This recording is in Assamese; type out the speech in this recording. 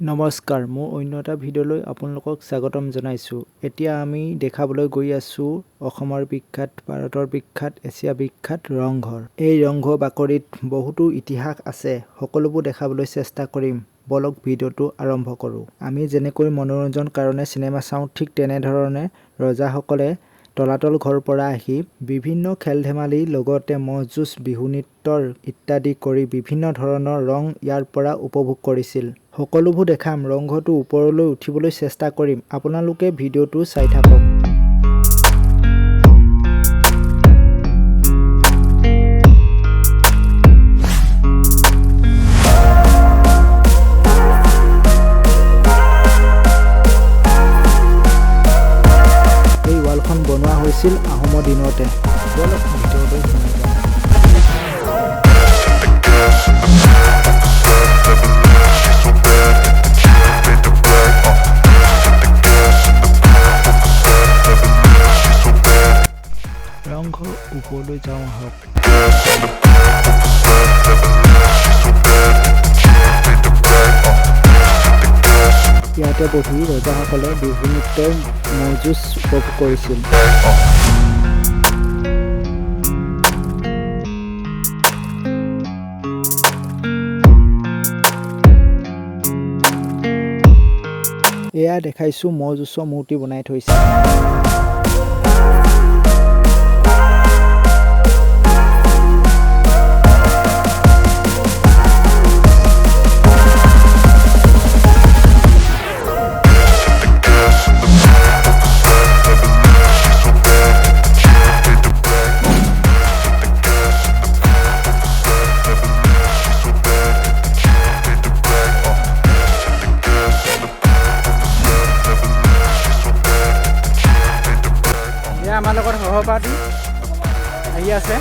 নমস্কাৰ, মোৰ অন্য এটা ভিডিঅ'লৈ আপোনালোকক স্বাগতম জনাইছোঁ। এতিয়া আমি দেখাবলৈ গৈ আছোঁ অসমৰ বিখ্যাত, ভাৰতৰ বিখ্যাত, এছিয়া বিখ্যাত ৰংঘৰ। এই ৰংঘৰ বাকৰিত বহুতো ইতিহাস আছে, সকলোবোৰ দেখাবলৈ চেষ্টা কৰিম। বলক ভিডিঅ'টো আৰম্ভ কৰোঁ। আমি যেনেকৈ মনোৰঞ্জন কাৰণে চিনেমা চাওঁ, ঠিক তেনেধৰণে ৰজাসকলে তলাতল ঘৰৰ পৰা আহি বিভিন্ন খেল-ধেমালি লগতে ম'হ যুঁজ, বিহু নৃত্য ইত্যাদি কৰি বিভিন্ন ধৰণৰ ৰং ইয়াৰ পৰা উপভোগ কৰিছিল। সকলোবোৰ দেখাম। ৰংঘৰটোৰ ওপৰলৈ উঠিবলৈ চেষ্টা কৰিম। আপোনালোকে ভিডিঅ'টো চাই থাকক। এই ৱালখন বনোৱা হৈছিল আহোমৰ দিনতে। বলক ভিডিঅ'লৈ সোমাই যাওঁ। ৰংঘৰ ওপৰলৈ যাওঁ আহক। ইয়াতে বহি ৰজাসকলে বিহু নৃত্যৰ ম'হ যুঁজ উপভোগ কৰিছিল। এয়া দেখাইছোঁ ম'হ যুঁজৰ মূৰ্তি বনাই থৈছে। আমাৰ লগত সহপাঠী আহি আছে।